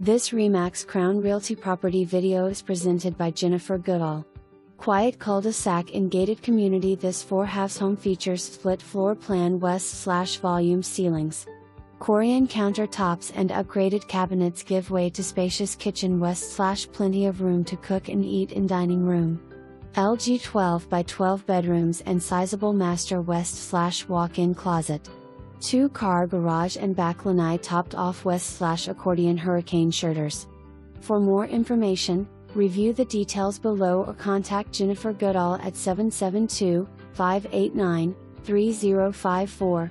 This Remax Crown Realty property video is presented by Jennifer Goodall. Quiet cul-de-sac in gated community. This 4/2 home features split floor plan west/volume ceilings. Corian countertops and upgraded cabinets give way to spacious kitchen west/plenty of room to cook and eat in dining room. LG 12 by 12 bedrooms and sizable master west/walk-in closet. 2-car garage and back lanai topped off west/accordion hurricane shurtters. For more information, review the details below or contact Jennifer Goodall at 772-589-3054.